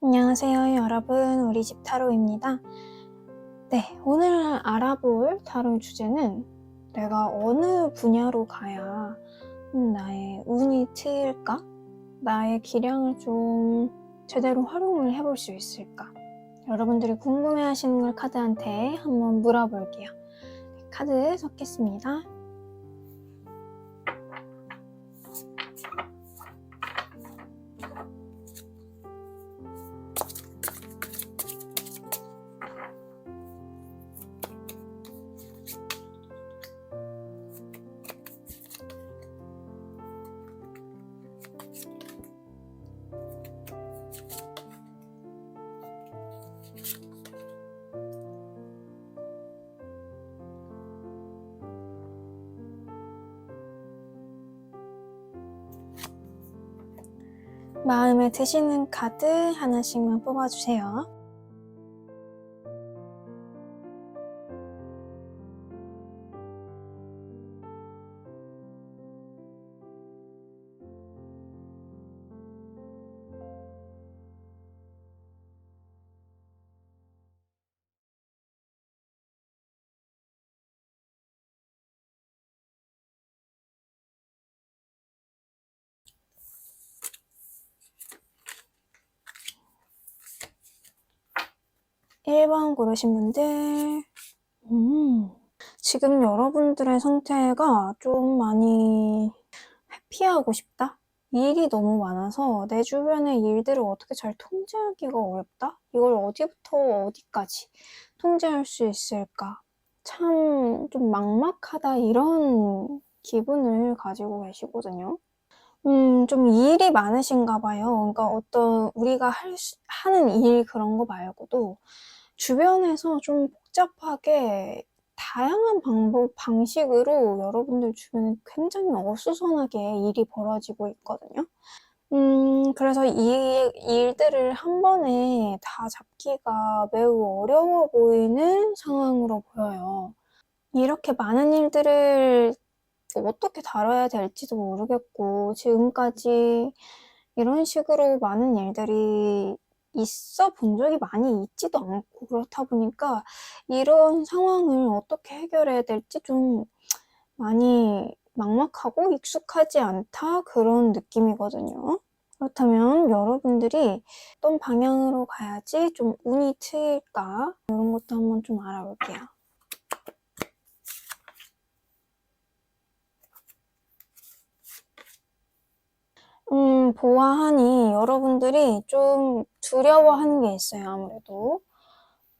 안녕하세요 여러분, 우리 집 타로입니다. 네, 오늘 알아볼 타로 주제는 내가 어느 분야로 가야 나의 운이 트일까? 나의 기량을 좀 제대로 활용을 해볼 수 있을까? 여러분들이 궁금해하시는 걸 카드한테 한번 물어볼게요. 네, 카드 섞겠습니다. 마음에 드시는 카드 하나씩만 뽑아주세요. 일 번 고르신 분들, 지금 여러분들의 상태가 좀 많이 회피하고 싶다? 일이 너무 많아서 내 주변의 일들을 어떻게 잘 통제하기가 어렵다? 이걸 어디부터 어디까지 통제할 수 있을까? 참 좀 막막하다, 이런 기분을 가지고 계시거든요. 좀 일이 많으신가 봐요. 그러니까 어떤 우리가 하는 일 그런 거 말고도 주변에서 좀 복잡하게 다양한 방식으로 여러분들 주변에 굉장히 어수선하게 일이 벌어지고 있거든요. 그래서 이 일들을 한 번에 다 잡기가 매우 어려워 보이는 상황으로 보여요. 이렇게 많은 일들을 어떻게 다뤄야 될지도 모르겠고, 지금까지 이런 식으로 많은 일들이 있어 본 적이 많이 있지도 않고, 그렇다 보니까 이런 상황을 어떻게 해결해야 될지 좀 많이 막막하고 익숙하지 않다, 그런 느낌이거든요. 그렇다면 여러분들이 어떤 방향으로 가야지 좀 운이 트일까? 이런 것도 한번 좀 알아볼게요. 보아하니 여러분들이 좀 두려워하는 게 있어요. 아무래도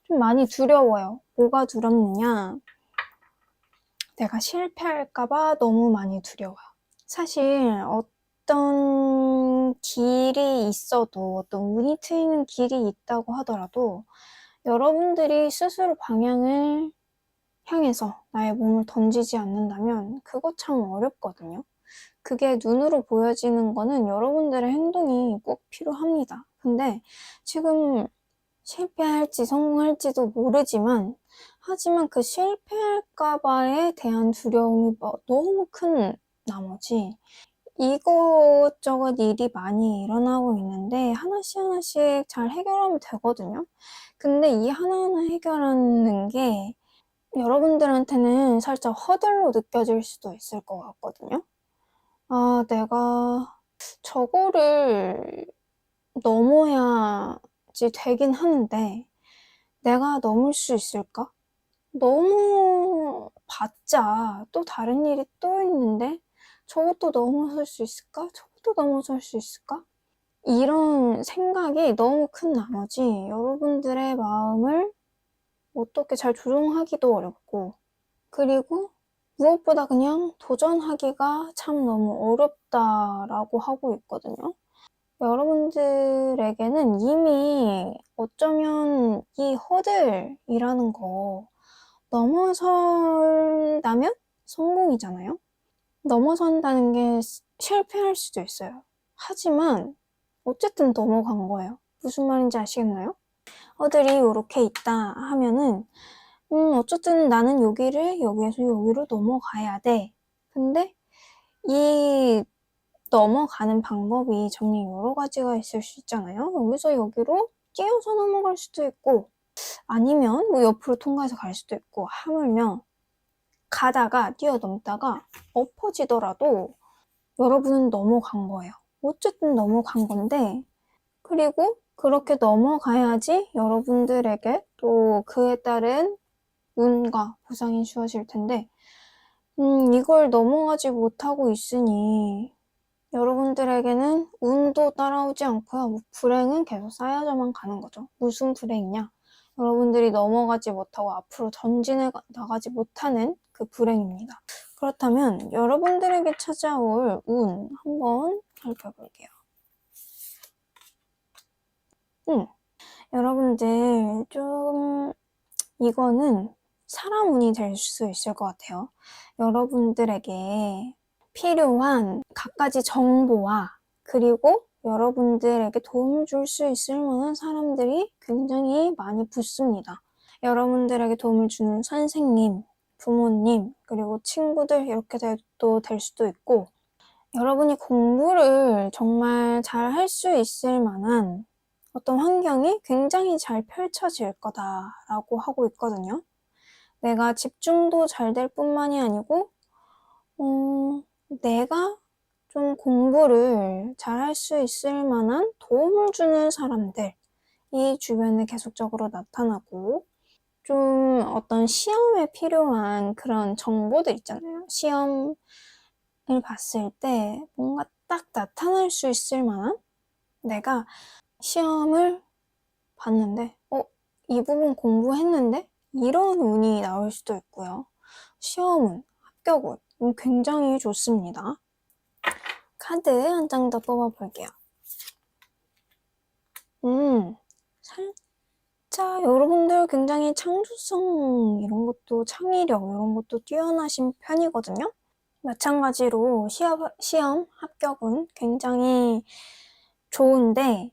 좀 많이 두려워요. 뭐가 두렵느냐, 내가 실패할까봐 너무 많이 두려워요. 사실 어떤 길이 있어도, 어떤 운이 트이는 길이 있다고 하더라도 여러분들이 스스로 방향을 향해서 나의 몸을 던지지 않는다면 그거 참 어렵거든요. 그게 눈으로 보여지는 거는 여러분들의 행동이 꼭 필요합니다. 근데 지금 실패할지 성공할지도 모르지만, 하지만 그 실패할까 봐에 대한 두려움이 너무 큰 나머지 이것저것 일이 많이 일어나고 있는데 하나씩 하나씩 잘 해결하면 되거든요. 근데 이 하나하나 해결하는 게 여러분들한테는 살짝 허들로 느껴질 수도 있을 것 같거든요. 아, 내가 저거를 넘어야지 되긴 하는데 내가 넘을 수 있을까? 너무 봤자 또 다른 일이 또 있는데 저것도 넘어설 수 있을까? 저것도 넘어설 수 있을까? 이런 생각이 너무 큰 나머지 여러분들의 마음을 어떻게 잘 조종하기도 어렵고, 그리고 무엇보다 그냥 도전하기가 참 너무 어렵다라고 하고 있거든요. 여러분들에게는 이미 어쩌면 이 허들이라는 거 넘어선다면 성공이잖아요. 넘어선다는 게 실패할 수도 있어요. 하지만 어쨌든 넘어간 거예요. 무슨 말인지 아시겠나요? 허들이 이렇게 있다 하면은 어쨌든 나는 여기에서 여기로 넘어가야 돼. 근데 이 넘어가는 방법이 정말 여러 가지가 있을 수 있잖아요. 여기서 여기로 뛰어서 넘어갈 수도 있고 아니면 뭐 옆으로 통과해서 갈 수도 있고 하물며 가다가 뛰어넘다가 엎어지더라도 여러분은 넘어간 거예요. 어쨌든 넘어간 건데 그리고 그렇게 넘어가야지 여러분들에게 또 그에 따른 운과 보상이 주어질 텐데 이걸 넘어가지 못하고 있으니 여러분들에게는 운도 따라오지 않고요. 뭐 불행은 계속 쌓여져만 가는 거죠. 무슨 불행이냐? 여러분들이 넘어가지 못하고 앞으로 전진해 나가지 못하는 그 불행입니다. 그렇다면 여러분들에게 찾아올 운 한번 살펴볼게요. 여러분들 좀 이거는 사람 운이 될 수 있을 것 같아요. 여러분들에게 필요한 갖가지 정보와 그리고 여러분들에게 도움을 줄 수 있을 만한 사람들이 굉장히 많이 붙습니다. 여러분들에게 도움을 주는 선생님, 부모님, 그리고 친구들 이렇게 또 될 수도 있고 여러분이 공부를 정말 잘 할 수 있을 만한 어떤 환경이 굉장히 잘 펼쳐질 거다라고 하고 있거든요. 내가 집중도 잘 될 뿐만이 아니고 내가 좀 공부를 잘 할 수 있을 만한 도움을 주는 사람들이 주변에 계속적으로 나타나고 좀 어떤 시험에 필요한 그런 정보들 있잖아요. 시험을 봤을 때 뭔가 딱 나타날 수 있을 만한 내가 시험을 봤는데 이 부분 공부했는데 이런 운이 나올 수도 있고요. 시험운, 합격운 굉장히 좋습니다. 카드 한 장 더 뽑아볼게요. 살짝 여러분들 굉장히 창조성 이런 것도 창의력 이런 것도 뛰어나신 편이거든요. 마찬가지로 시험 합격은 굉장히 좋은데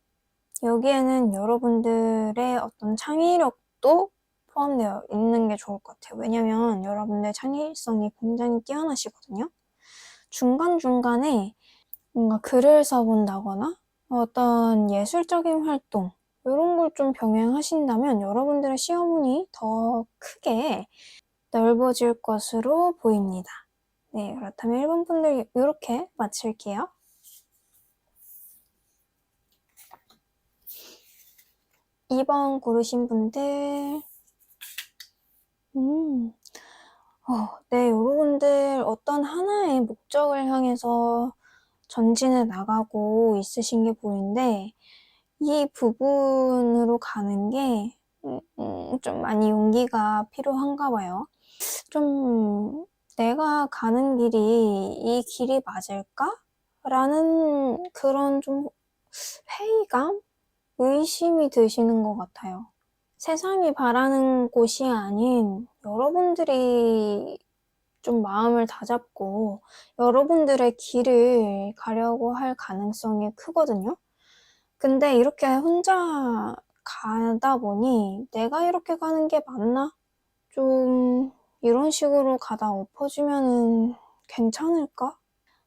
여기에는 여러분들의 어떤 창의력도 포함되어 있는 게 좋을 것 같아요. 왜냐면 여러분들 창의성이 굉장히 뛰어나시거든요. 중간중간에 뭔가 글을 써본다거나 어떤 예술적인 활동 이런 걸 좀 병행하신다면 여러분들의 시험운이 더 크게 넓어질 것으로 보입니다. 네, 그렇다면 1번 분들 이렇게 마칠게요. 2번 고르신 분들 네, 여러분들 어떤 하나의 목적을 향해서 전진해 나가고 있으신 게 보이는데 이 부분으로 가는 게 좀 많이 용기가 필요한가 봐요. 좀 내가 가는 길이 이 길이 맞을까? 라는 그런 좀 회의감? 의심이 드시는 것 같아요. 세상이 바라는 곳이 아닌 여러분들이 좀 마음을 다잡고 여러분들의 길을 가려고 할 가능성이 크거든요. 근데 이렇게 혼자 가다 보니 내가 이렇게 가는 게 맞나? 좀 이런 식으로 가다 엎어지면은 괜찮을까?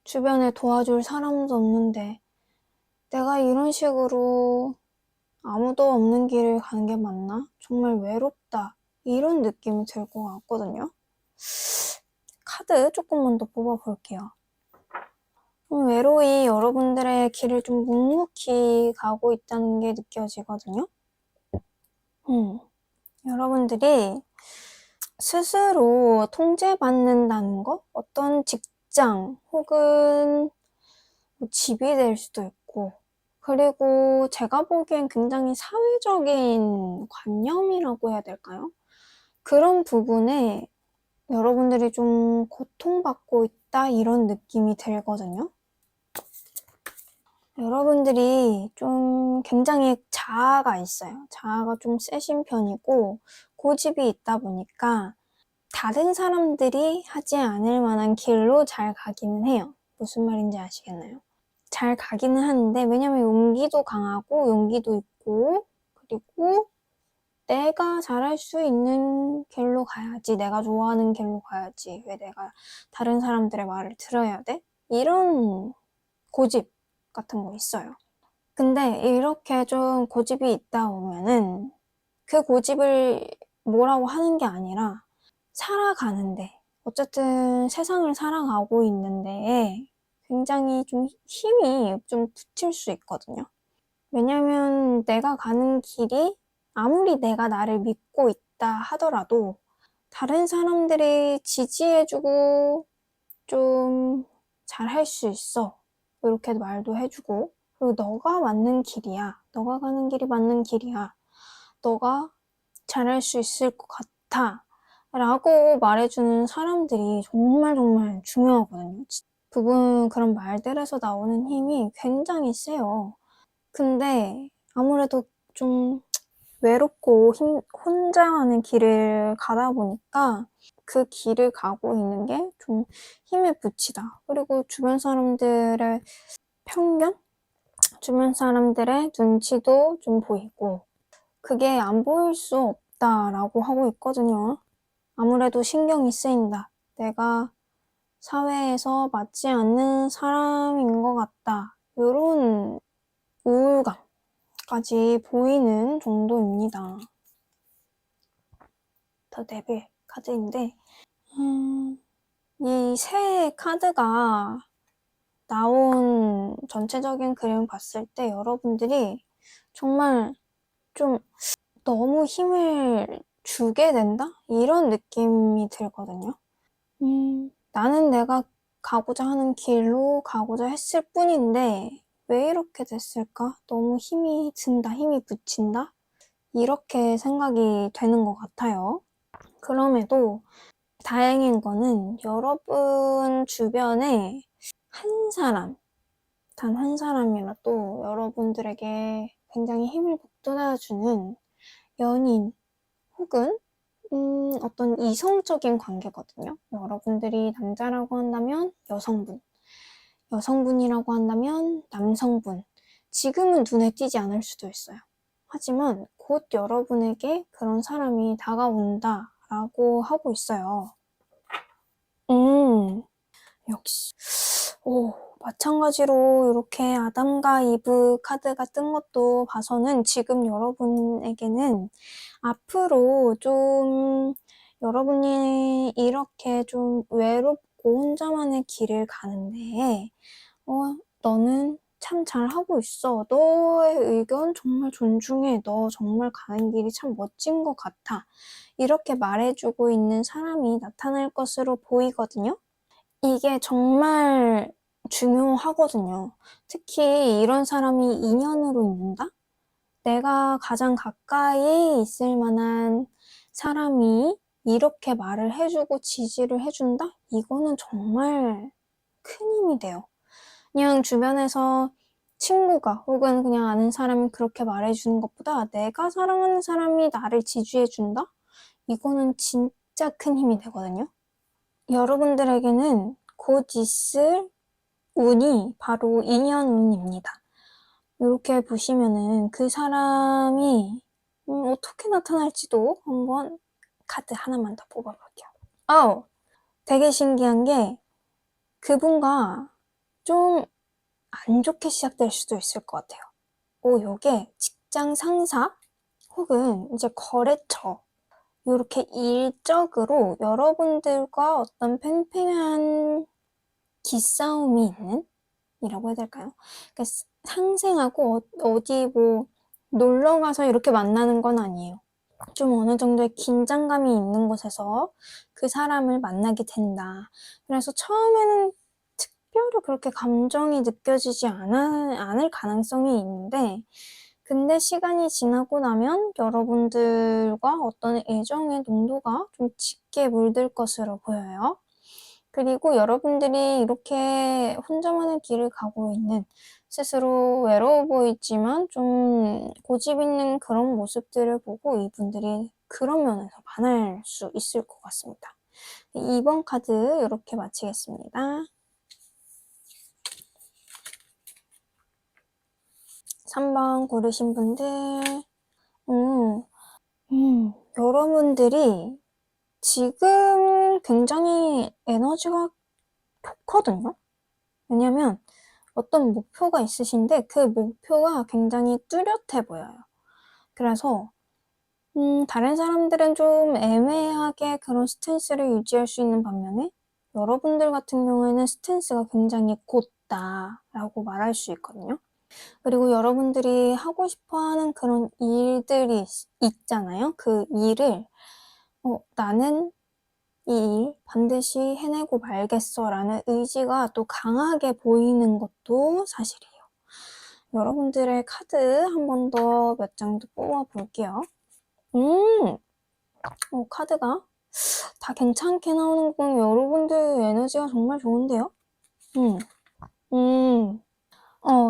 주변에 도와줄 사람도 없는데 내가 이런 식으로 아무도 없는 길을 가는 게 맞나? 정말 외롭다. 이런 느낌이 들 것 같거든요. 카드 조금만 더 뽑아볼게요. 외로이 여러분들의 길을 좀 묵묵히 가고 있다는 게 느껴지거든요. 여러분들이 스스로 통제받는다는 거? 어떤 직장 혹은 뭐 집이 될 수도 있고 그리고 제가 보기엔 굉장히 사회적인 관념이라고 해야 될까요? 그런 부분에 여러분들이 좀 고통받고 있다 이런 느낌이 들거든요. 여러분들이 좀 굉장히 자아가 있어요. 자아가 좀 세신 편이고 고집이 있다 보니까 다른 사람들이 하지 않을 만한 길로 잘 가기는 해요. 무슨 말인지 아시겠나요? 잘 가기는 하는데 왜냐면 용기도 강하고 용기도 있고 그리고 내가 잘할 수 있는 길로 가야지 내가 좋아하는 길로 가야지 왜 내가 다른 사람들의 말을 들어야 돼? 이런 고집 같은 거 있어요. 근데 이렇게 좀 고집이 있다 보면은 그 고집을 뭐라고 하는 게 아니라 살아가는데, 어쨌든 세상을 살아가고 있는데 굉장히 좀 힘이 좀 붙일 수 있거든요. 왜냐면 내가 가는 길이 아무리 내가 나를 믿고 있다 하더라도 다른 사람들이 지지해주고 좀 잘할 수 있어, 이렇게 말도 해주고, 그리고 너가 맞는 길이야, 너가 가는 길이 맞는 길이야, 너가 잘할 수 있을 것 같아 라고 말해주는 사람들이 정말 정말 중요하거든요. 그런 말들에서 나오는 힘이 굉장히 세요. 근데 아무래도 좀 외롭고 혼자 하는 길을 가다 보니까 그 길을 가고 있는 게 좀 힘에 부치다. 그리고 주변 사람들의 편견? 주변 사람들의 눈치도 좀 보이고, 그게 안 보일 수 없다라고 하고 있거든요. 아무래도 신경이 쓰인다. 내가 사회에서 맞지 않는 사람인 것 같다. 이런 우울감까지 보이는 정도입니다. 더 데빌 카드인데, 이 세 카드가 나온 전체적인 그림을 봤을 때 여러분들이 정말 좀 너무 힘을 주게 된다? 이런 느낌이 들거든요. 나는 내가 가고자 하는 길로 가고자 했을 뿐인데 왜 이렇게 됐을까? 너무 힘이 든다, 힘이 붙인다? 이렇게 생각이 되는 것 같아요. 그럼에도 다행인 거는 여러분 주변에 한 사람, 단 한 사람이라도 여러분들에게 굉장히 힘을 북돋아주는 연인 혹은 어떤 이성적인 관계거든요. 여러분들이 남자라고 한다면 여성분, 여성분이라고 한다면 남성분. 지금은 눈에 띄지 않을 수도 있어요. 하지만 곧 여러분에게 그런 사람이 다가온다라고 하고 있어요. 역시. 마찬가지로 이렇게 아담과 이브 카드가 뜬 것도 봐서는 지금 여러분에게는 앞으로 좀 여러분이 이렇게 좀 외롭고 혼자만의 길을 가는데 너는 참 잘하고 있어. 너의 의견 정말 존중해. 너 정말 가는 길이 참 멋진 것 같아. 이렇게 말해주고 있는 사람이 나타날 것으로 보이거든요. 이게 정말 중요하거든요. 특히 이런 사람이 인연으로 있는다? 내가 가장 가까이 있을 만한 사람이 이렇게 말을 해주고 지지를 해준다? 이거는 정말 큰 힘이 돼요. 그냥 주변에서 친구가 혹은 그냥 아는 사람이 그렇게 말해주는 것보다 내가 사랑하는 사람이 나를 지지해준다? 이거는 진짜 큰 힘이 되거든요. 여러분들에게는 곧 있을 운이 바로 인연운입니다. 이렇게 보시면은 그 사람이 어떻게 나타날지도 한번 카드 하나만 더 뽑아볼게요. 되게 신기한 게 그분과 좀 안 좋게 시작될 수도 있을 것 같아요. 요게 직장 상사 혹은 이제 거래처, 이렇게 일적으로 여러분들과 어떤 팽팽한 기싸움이 있는? 이라고 해야 될까요? 그러니까 상생하고 어디 뭐 놀러 가서 이렇게 만나는 건 아니에요. 좀 어느 정도의 긴장감이 있는 곳에서 그 사람을 만나게 된다. 그래서 처음에는 특별히 그렇게 감정이 느껴지지 않을 가능성이 있는데, 근데 시간이 지나고 나면 여러분들과 어떤 애정의 농도가 좀 짙게 물들 것으로 보여요. 그리고 여러분들이 이렇게 혼자만의 길을 가고 있는, 스스로 외로워 보이지만 좀 고집 있는 그런 모습들을 보고 이분들이 그런 면에서 반할 수 있을 것 같습니다. 2번 카드 이렇게 마치겠습니다. 3번 고르신 분들, 여러분들이 지금 굉장히 에너지가 좋거든요? 왜냐면 어떤 목표가 있으신데 그 목표가 굉장히 뚜렷해 보여요. 그래서 다른 사람들은 좀 애매하게 그런 스탠스를 유지할 수 있는 반면에 여러분들 같은 경우에는 스탠스가 굉장히 곧다라고 말할 수 있거든요. 그리고 여러분들이 하고 싶어 하는 그런 일들이 있잖아요. 그 일을 나는 이 일 반드시 해내고 말겠어 라는 의지가 또 강하게 보이는 것도 사실이에요. 여러분들의 카드 한 번 더 몇 장 더 뽑아 볼게요. 카드가 다 괜찮게 나오는 건 여러분들 에너지가 정말 좋은데요?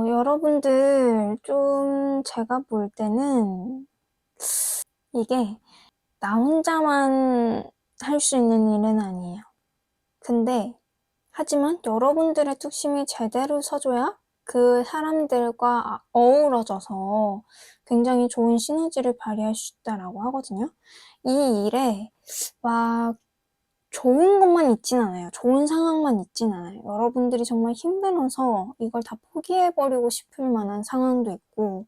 여러분들 좀 제가 볼 때는 이게 나 혼자만 할 수 있는 일은 아니에요. 근데 하지만 여러분들의 뚝심이 제대로 서줘야 그 사람들과 어우러져서 굉장히 좋은 시너지를 발휘할 수 있다라고 하거든요. 이 일에 막 좋은 것만 있진 않아요. 좋은 상황만 있진 않아요. 여러분들이 정말 힘들어서 이걸 다 포기해버리고 싶을 만한 상황도 있고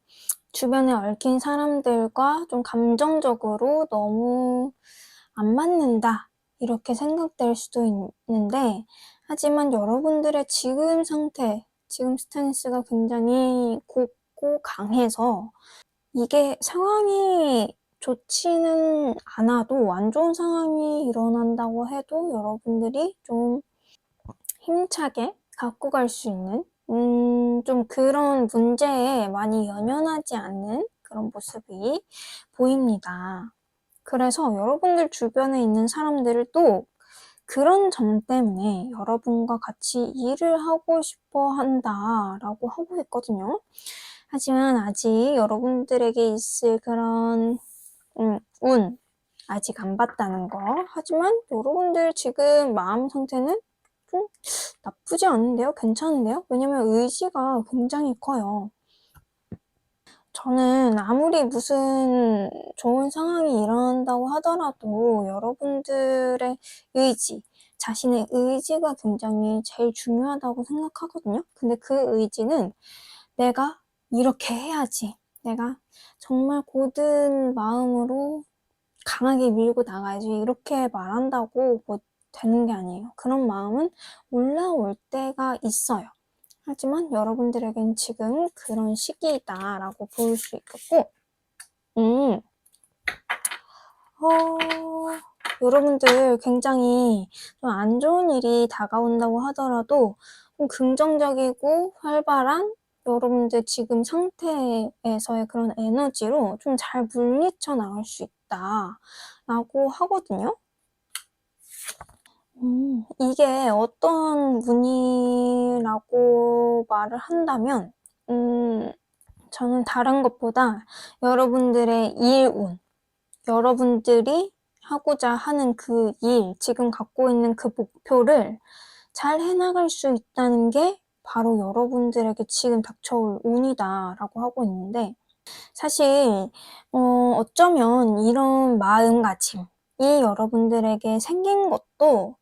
주변에 얽힌 사람들과 좀 감정적으로 너무 안 맞는다 이렇게 생각될 수도 있는데 하지만 여러분들의 지금 상태, 지금 스탠스가 굉장히 곱고 강해서 이게 상황이 좋지는 않아도 안 좋은 상황이 일어난다고 해도 여러분들이 좀 힘차게 갖고 갈 수 있는 좀 그런 문제에 많이 연연하지 않는 그런 모습이 보입니다. 그래서 여러분들 주변에 있는 사람들을 또 그런 점 때문에 여러분과 같이 일을 하고 싶어 한다라고 하고 있거든요. 하지만 아직 여러분들에게 있을 그런 운 아직 안 봤다는 거. 하지만 여러분들 지금 마음 상태는 좀 나쁘지 않은데요? 괜찮은데요? 왜냐면 의지가 굉장히 커요. 저는 아무리 무슨 좋은 상황이 일어난다고 하더라도 여러분들의 의지, 자신의 의지가 굉장히 제일 중요하다고 생각하거든요. 근데 그 의지는 내가 이렇게 해야지. 내가 정말 고든 마음으로 강하게 밀고 나가야지. 이렇게 말한다고 뭐 되는 게 아니에요. 그런 마음은 올라올 때가 있어요. 하지만 여러분들에겐 지금 그런 시기다라고 볼 수 있겠고, 여러분들 굉장히 좀 안 좋은 일이 다가온다고 하더라도 좀 긍정적이고 활발한 여러분들 지금 상태에서의 그런 에너지로 좀 잘 물리쳐 나갈 수 있다라고 하거든요. 이게 어떤 운이라고 말을 한다면, 저는 다른 것보다 여러분들의 일운, 여러분들이 하고자 하는 그 일, 지금 갖고 있는 그 목표를 잘 해나갈 수 있다는 게 바로 여러분들에게 지금 닥쳐올 운이다라고 하고 있는데, 사실 어쩌면 이런 마음가짐이 여러분들에게 생긴 것도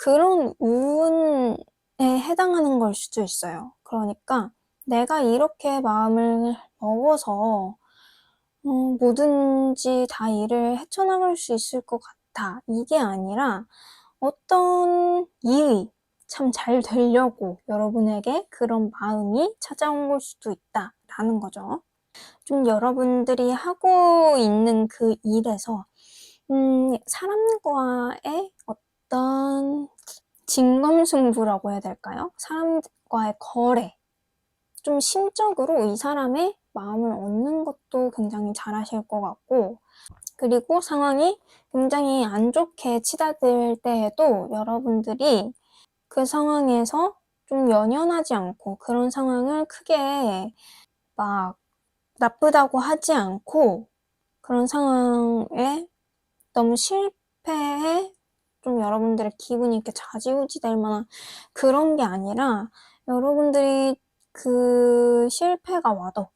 그런 운에 해당하는 걸 수도 있어요. 그러니까 내가 이렇게 마음을 먹어서 뭐든지 다 일을 헤쳐나갈 수 있을 것 같아. 이게 아니라 어떤 일이 참 잘 되려고 여러분에게 그런 마음이 찾아온 걸 수도 있다라는 거죠. 좀 여러분들이 하고 있는 그 일에서 사람과의 어떤 진검승부라고 해야 될까요? 사람과의 거래, 좀 심적으로 이 사람의 마음을 얻는 것도 굉장히 잘하실 것 같고, 그리고 상황이 굉장히 안 좋게 치닫을 때에도 여러분들이 그 상황에서 좀 연연하지 않고 그런 상황을 크게 막 나쁘다고 하지 않고 그런 상황에 너무 실패해 좀 여러분들의 기분이 이렇게 좌지우지 될 만한 그런 게 아니라 여러분들이 그 실패가 와도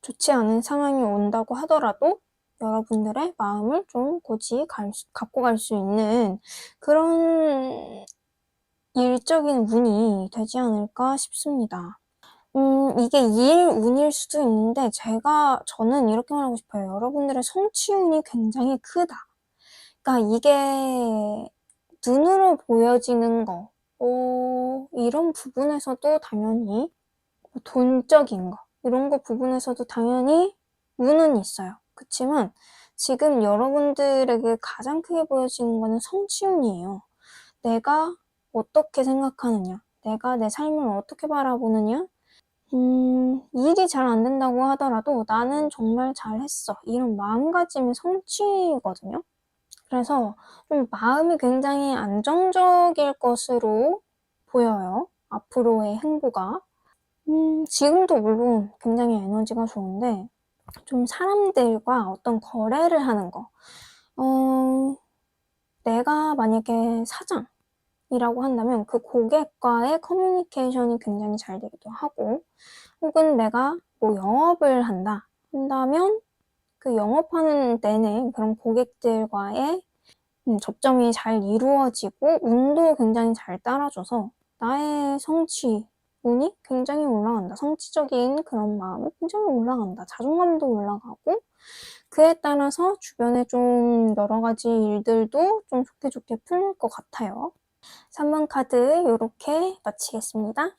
좋지 않은 상황이 온다고 하더라도 여러분들의 마음을 좀 굳이 갖고 갈 수 있는 그런 일적인 운이 되지 않을까 싶습니다. 이게 일 운일 수도 있는데 저는 이렇게 말하고 싶어요. 여러분들의 성취운이 굉장히 크다. 그러니까 이게 눈으로 보여지는 거, 이런 부분에서도 당연히 돈적인 거, 이런 거 부분에서도 당연히 운은 있어요. 그치만 지금 여러분들에게 가장 크게 보여지는 거는 성취운이에요. 내가 어떻게 생각하느냐, 내가 내 삶을 어떻게 바라보느냐, 일이 잘 안 된다고 하더라도 나는 정말 잘했어. 이런 마음가짐이 성취거든요. 그래서 좀 마음이 굉장히 안정적일 것으로 보여요. 앞으로의 행보가. 지금도 물론 굉장히 에너지가 좋은데, 좀 사람들과 어떤 거래를 하는 거. 내가 만약에 사장이라고 한다면 그 고객과의 커뮤니케이션이 굉장히 잘 되기도 하고, 혹은 내가 뭐 영업을 한다면 그 영업하는 내내 그런 고객들과의 접점이 잘 이루어지고 운도 굉장히 잘 따라줘서 나의 운이 굉장히 올라간다. 성취적인 그런 마음이 굉장히 올라간다. 자존감도 올라가고 그에 따라서 주변에 좀 여러 가지 일들도 좀 좋게 풀릴 것 같아요. 3번 카드 이렇게 마치겠습니다.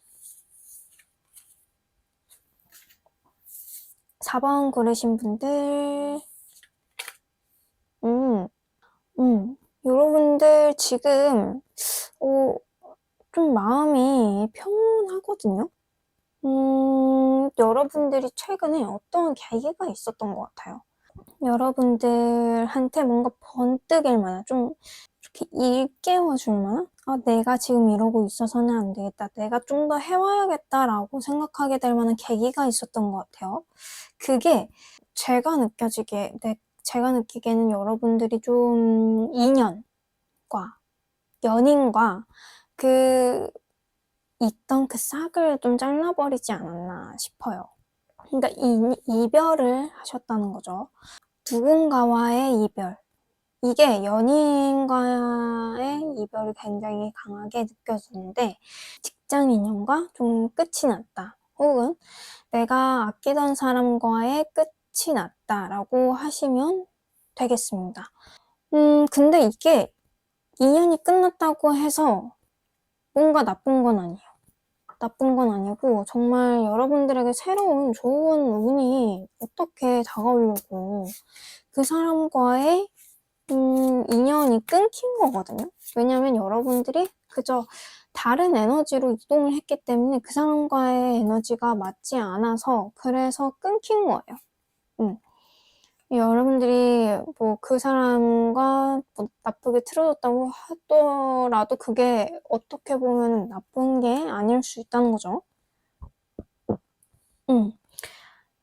4번 고르신 분들 여러분들 지금 좀 마음이 평온하거든요. 여러분들이 최근에 어떤 계기가 있었던 것 같아요. 여러분들한테 뭔가 번뜩일 만한, 좀 이렇게 일깨워줄 만한, 내가 지금 이러고 있어서는 안 되겠다. 내가 좀 더 해와야겠다라고 생각하게 될 만한 계기가 있었던 것 같아요. 그게 제가 느끼기에는 여러분들이 좀 연인과 있던 그 싹을 좀 잘라버리지 않았나 싶어요. 그러니까 이별을 하셨다는 거죠. 누군가와의 이별. 이게 연인과의 이별이 굉장히 강하게 느껴지는데, 직장 인연과 좀 끝이 났다. 혹은 내가 아끼던 사람과의 끝이 났다라고 하시면 되겠습니다. 근데 이게 인연이 끝났다고 해서 뭔가 나쁜 건 아니고 정말 여러분들에게 새로운 좋은 운이 어떻게 다가오려고 그 사람과의 인연이 끊긴 거거든요. 왜냐면 여러분들이 그저 다른 에너지로 이동을 했기 때문에 그 사람과의 에너지가 맞지 않아서 그래서 끊긴 거예요. 여러분들이 뭐 그 사람과 뭐 나쁘게 틀어졌다고 하더라도 그게 어떻게 보면 나쁜 게 아닐 수 있다는 거죠.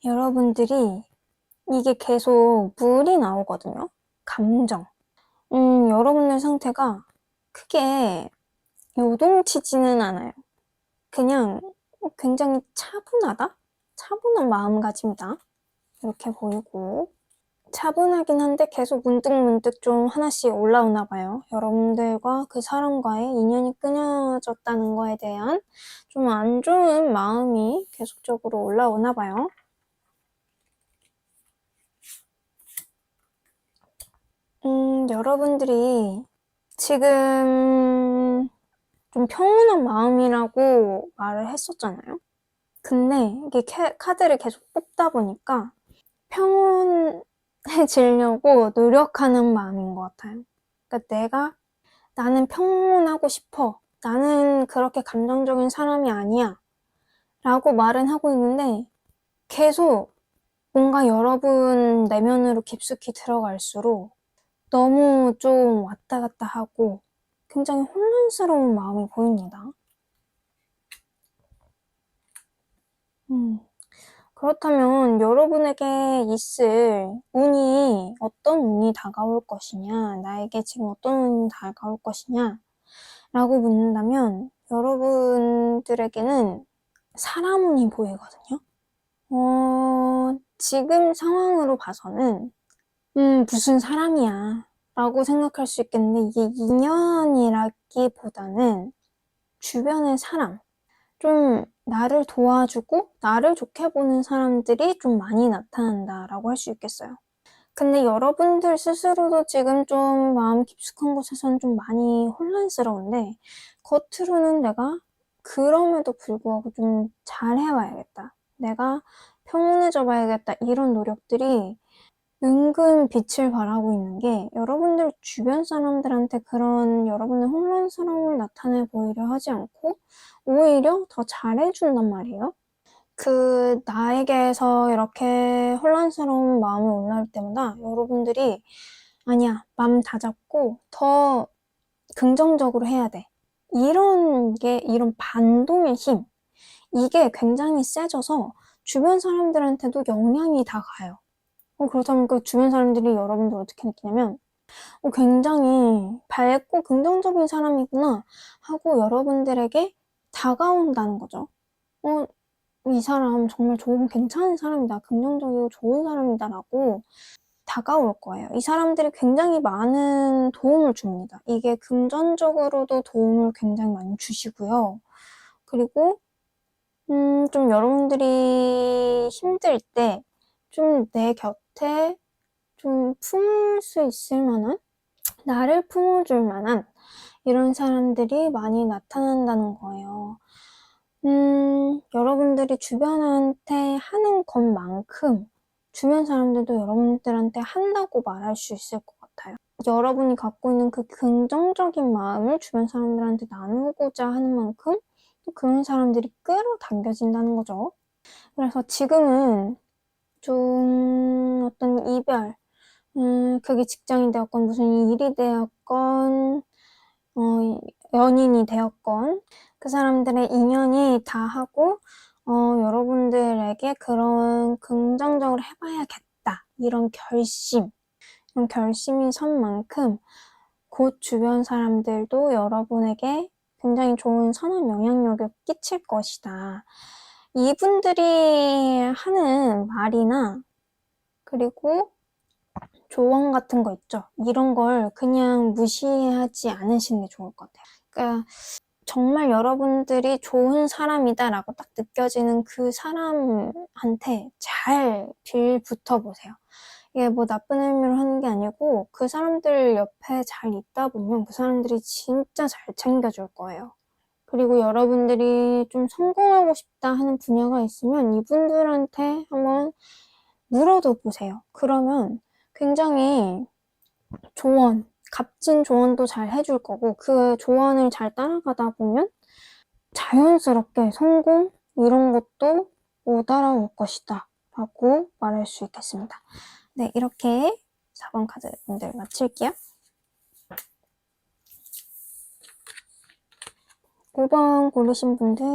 여러분들이 이게 계속 물이 나오거든요. 감정. 여러분의 상태가 크게 요동치지는 않아요. 그냥 굉장히 차분한 마음가짐이다. 이렇게 보이고, 차분하긴 한데 계속 문득문득 좀 하나씩 올라오나 봐요. 여러분들과 그 사람과의 인연이 끊어졌다는 거에 대한 좀 안 좋은 마음이 계속적으로 올라오나 봐요. 여러분들이 지금 좀 평온한 마음이라고 말을 했었잖아요. 근데 이게 카드를 계속 뽑다 보니까 평온해지려고 노력하는 마음인 것 같아요. 그러니까 나는 평온하고 싶어. 나는 그렇게 감정적인 사람이 아니야. 라고 말은 하고 있는데 계속 뭔가 여러분 내면으로 깊숙이 들어갈수록 너무 좀 왔다 갔다 하고 굉장히 혼란스러운 마음이 보입니다. 그렇다면 여러분에게 있을 운이 어떤 운이 다가올 것이냐, 나에게 지금 어떤 운이 다가올 것이냐 라고 묻는다면 여러분들에게는 사람 운이 보이거든요. 지금 상황으로 봐서는 무슨 사람이야 라고 생각할 수 있겠는데 이게 인연이라기보다는 주변의 사람, 좀 나를 도와주고 나를 좋게 보는 사람들이 좀 많이 나타난다라고 할 수 있겠어요. 근데 여러분들 스스로도 지금 좀 마음 깊숙한 곳에서는 좀 많이 혼란스러운데, 겉으로는 내가 그럼에도 불구하고 좀 잘해봐야겠다, 내가 평온해져 봐야겠다, 이런 노력들이 은근 빛을 발하고 있는 게, 여러분들 주변 사람들한테 그런 여러분의 혼란스러움을 나타내 보이려 하지 않고 오히려 더 잘해준단 말이에요. 나에게서 이렇게 혼란스러운 마음이 올라올 때마다 여러분들이 아니야, 맘 다잡고 더 긍정적으로 해야 돼, 이런 반동의 힘, 이게 굉장히 세져서 주변 사람들한테도 영향이 다 가요. 그렇다면 그 주변 사람들이 여러분들 어떻게 느끼냐면 굉장히 밝고 긍정적인 사람이구나 하고 여러분들에게 다가온다는 거죠. 이 사람 정말 괜찮은 사람이다, 긍정적이고 좋은 사람이다 라고 다가올 거예요. 이 사람들이 굉장히 많은 도움을 줍니다. 이게 금전적으로도 도움을 굉장히 많이 주시고요. 그리고 좀 여러분들이 힘들 때 좀 내 곁에 좀 품을 수 있을 만한, 나를 품어줄 만한 이런 사람들이 많이 나타난다는 거예요. 여러분들이 주변한테 하는 것만큼 주변 사람들도 여러분들한테 한다고 말할 수 있을 것 같아요. 여러분이 갖고 있는 그 긍정적인 마음을 주변 사람들한테 나누고자 하는 만큼 또 그런 사람들이 끌어당겨진다는 거죠. 그래서 지금은 좀 어떤 이별, 그게 직장이 되었건 무슨 일이 되었건 연인이 되었건 그 사람들의 인연이 다 하고 여러분들에게 그런 긍정적으로 해봐야겠다, 이런 결심이 선 만큼 곧 주변 사람들도 여러분에게 굉장히 좋은 선한 영향력을 끼칠 것이다. 이분들이 하는 말이나 그리고 조언 같은 거 있죠. 이런 걸 그냥 무시하지 않으시는 게 좋을 것 같아요. 그러니까 정말 여러분들이 좋은 사람이다 라고 딱 느껴지는 그 사람한테 잘 빌붙어 보세요. 이게 뭐 나쁜 의미로 하는 게 아니고 그 사람들 옆에 잘 있다 보면 그 사람들이 진짜 잘 챙겨줄 거예요. 그리고 여러분들이 좀 성공하고 싶다 하는 분야가 있으면 이분들한테 한번 물어도 보세요. 그러면 굉장히 값진 조언도 잘 해줄 거고, 그 조언을 잘 따라가다 보면 자연스럽게 성공? 이런 것도 못 따라올 것이다 라고 말할 수 있겠습니다. 네, 이렇게 4번 카드 분들 마칠게요. 5번 고르신 분들,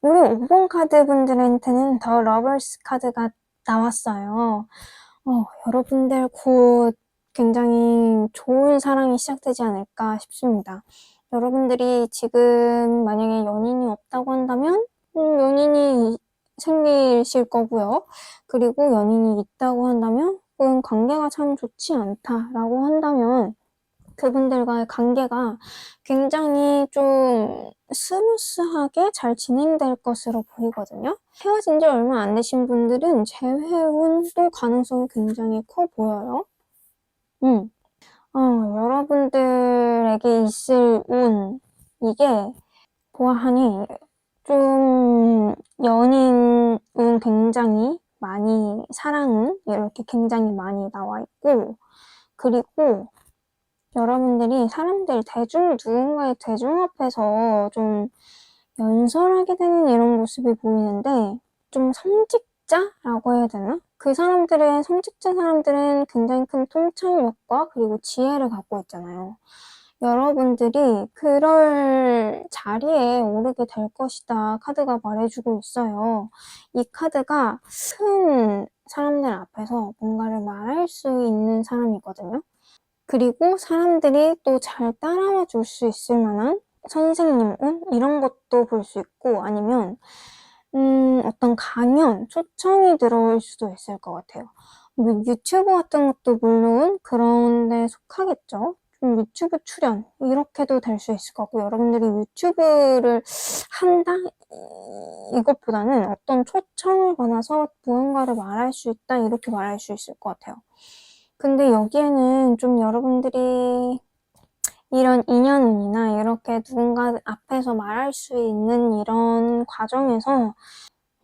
우리 5번 카드 분들한테는 더 러버스 카드가 나왔어요. 여러분들 곧 굉장히 좋은 사랑이 시작되지 않을까 싶습니다. 여러분들이 지금 만약에 연인이 없다고 한다면 연인이 생기실 거고요. 그리고 연인이 있다고 한다면 관계가 참 좋지 않다라고 한다면 그분들과의 관계가 굉장히 좀 스무스하게 잘 진행될 것으로 보이거든요. 헤어진 지 얼마 안 되신 분들은 재회운도 가능성이 굉장히 커 보여요. 여러분들에게 있을 운, 이게 보아하니 좀 연인운 굉장히 많이, 사랑은 이렇게 굉장히 많이 나와 있고, 그리고 여러분들이 누군가의 대중 앞에서 좀 연설하게 되는 이런 모습이 보이는데, 좀 성직자라고 해야 되나? 성직자 사람들은 굉장히 큰 통찰력과 그리고 지혜를 갖고 있잖아요. 여러분들이 그럴 자리에 오르게 될 것이다 카드가 말해주고 있어요. 이 카드가 큰 사람들 앞에서 뭔가를 말할 수 있는 사람이거든요. 그리고 사람들이 또 잘 따라와 줄 수 있을 만한 선생님 이런 것도 볼 수 있고, 아니면 어떤 강연, 초청이 들어올 수도 있을 것 같아요. 뭐 유튜브 같은 것도 물론 그런 데 속하겠죠. 좀 유튜브 출연 이렇게도 될 수 있을 것 같고, 여러분들이 유튜브를 한다? 이것보다는 어떤 초청을 받아서 무언가를 말할 수 있다 이렇게 말할 수 있을 것 같아요. 근데 여기에는 좀 여러분들이 이런 인연운이나 이렇게 누군가 앞에서 말할 수 있는 이런 과정에서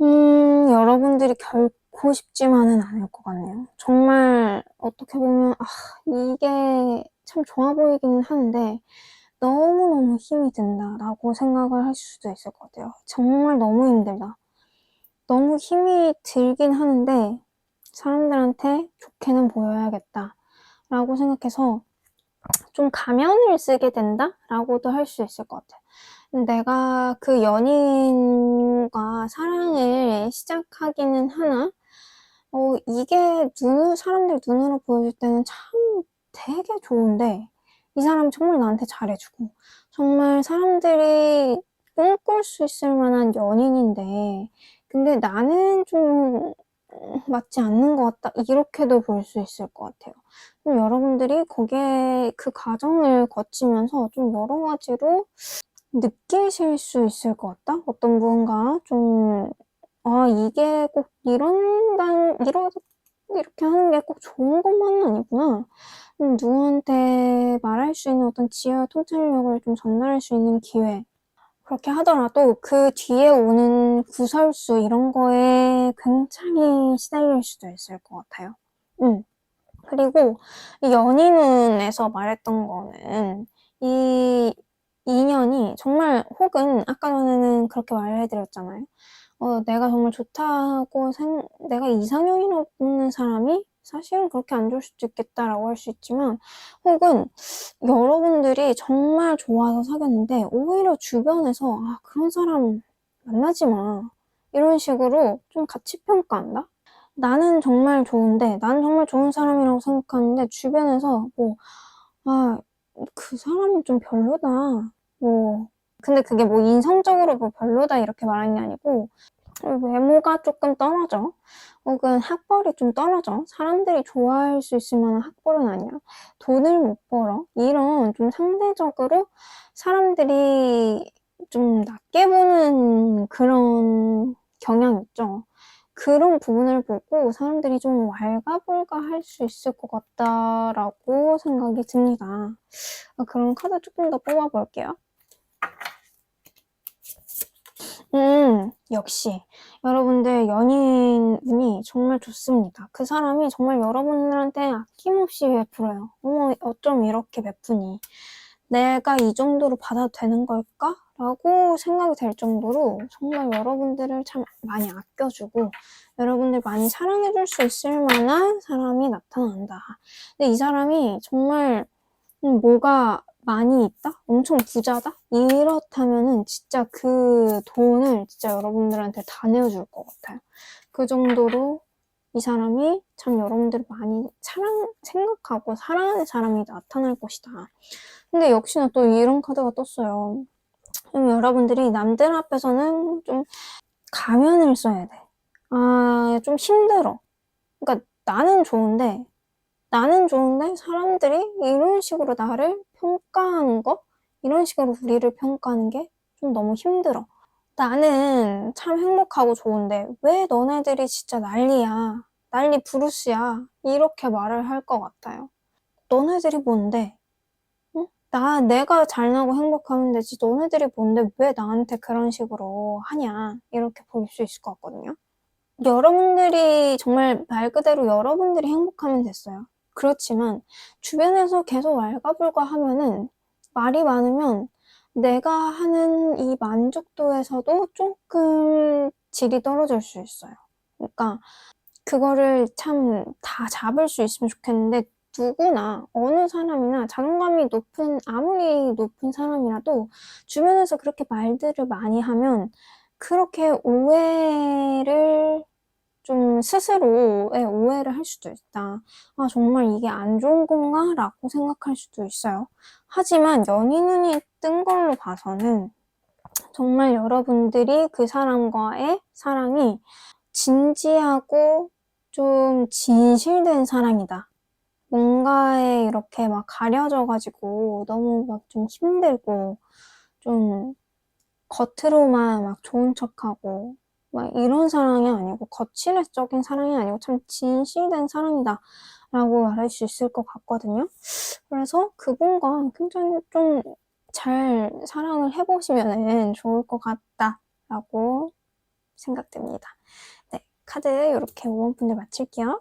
여러분들이 결코 쉽지만은 않을 것 같네요. 정말 어떻게 보면 이게 참 좋아 보이기는 하는데 너무너무 힘이 든다라고 생각을 하실 수도 있을 것 같아요. 정말 너무 힘들다. 너무 힘이 들긴 하는데 사람들한테 좋게는 보여야겠다라고 생각해서 좀 가면을 쓰게 된다라고도 할 수 있을 것 같아요. 내가 그 연인과 사랑을 시작하기는 하나 이게 사람들 눈으로 보여줄 때는 참 되게 좋은데 이 사람이 정말 나한테 잘해주고 정말 사람들이 꿈꿀 수 있을 만한 연인인데 근데 나는 좀 맞지 않는 것 같다 이렇게도 볼 수 있을 것 같아요. 좀 여러분들이 거기에 그 과정을 거치면서 좀 여러 가지로 느끼실 수 있을 것 같다? 어떤 무언가 좀 이게 꼭 이렇게 하는 게 꼭 좋은 것만은 아니구나. 누구한테 말할 수 있는 어떤 지혜와 통찰력을 좀 전달할 수 있는 기회. 그렇게 하더라도 그 뒤에 오는 구설수 이런 거에 굉장히 시달릴 수도 있을 것 같아요. 그리고 이 연인운에서 말했던 거는 이 인연이 정말 혹은 아까 전에는 그렇게 말해드렸잖아요. 내가 정말 좋다고 내가 이상형이라고 뽑는 사람이 사실은 그렇게 안 좋을 수도 있겠다라고 할 수 있지만 혹은 여러분들이 정말 좋아서 사귀었는데 오히려 주변에서 그런 사람 만나지 마 이런 식으로 좀 가치 평가한다? 나는 정말 좋은 사람이라고 생각하는데 주변에서 그 사람은 좀 별로다. 근데 그게 인성적으로 별로다 이렇게 말하는 게 아니고 외모가 조금 떨어져. 혹은 학벌이 좀 떨어져. 사람들이 좋아할 수 있을 만한 학벌은 아니야. 돈을 못 벌어. 이런 좀 상대적으로 사람들이 좀 낮게 보는 그런 경향 있죠. 그런 부분을 보고 사람들이 좀 왈가불가할 수 있을 것 같다라고 생각이 듭니다. 그럼 카드 조금 더 뽑아볼게요. 역시 여러분들 연인운이 정말 좋습니다. 그 사람이 정말 여러분들한테 아낌없이 베풀어요. 어머 어쩜 이렇게 베푸니 내가 이 정도로 받아도 되는 걸까? 라고 생각이 될 정도로 정말 여러분들을 참 많이 아껴주고 여러분들 많이 사랑해줄 수 있을 만한 사람이 나타난다. 근데 이 사람이 정말 뭐가 많이 있다? 엄청 부자다? 이렇다면은 진짜 그 돈을 진짜 여러분들한테 다 내어줄 것 같아요. 그 정도로 이 사람이 참 여러분들을 많이 생각하고 사랑하는 사람이 나타날 것이다. 근데 역시나 또 이런 카드가 떴어요. 여러분들이 남들 앞에서는 좀 가면을 써야 돼. 좀 힘들어. 그러니까 나는 좋은데 사람들이 이런 식으로 나를 평가하는 거? 이런 식으로 우리를 평가하는 게 좀 너무 힘들어. 나는 참 행복하고 좋은데 왜 너네들이 진짜 난리야. 난리 부르스야. 이렇게 말을 할 것 같아요. 너네들이 뭔데? 응? 내가 잘나고 행복하면 되지. 너네들이 뭔데 왜 나한테 그런 식으로 하냐. 이렇게 볼 수 있을 것 같거든요. 여러분들이 정말 말 그대로 여러분들이 행복하면 됐어요. 그렇지만 주변에서 계속 왈가불가 하면은 말이 많으면 내가 하는 이 만족도에서도 조금 질이 떨어질 수 있어요. 그러니까 그거를 참 다 잡을 수 있으면 좋겠는데 누구나 어느 사람이나 자존감이 아무리 높은 사람이라도 주변에서 그렇게 말들을 많이 하면 그렇게 오해를 좀 스스로의 오해를 할 수도 있다. 정말 이게 안 좋은 건가? 라고 생각할 수도 있어요. 하지만 연인운이 뜬 걸로 봐서는 정말 여러분들이 그 사람과의 사랑이 진지하고 좀 진실된 사랑이다. 뭔가에 이렇게 막 가려져가지고 너무 막 좀 힘들고 좀 겉으로만 막 좋은 척하고 막 이런 사랑이 아니고 거칠애적인 사랑이 아니고 참 진실된 사랑이다 라고 말할 수 있을 것 같거든요. 그래서 그분과 굉장히 좀 잘 사랑을 해보시면 좋을 것 같다라고 생각됩니다. 네, 카드 이렇게 5번 분들 마칠게요.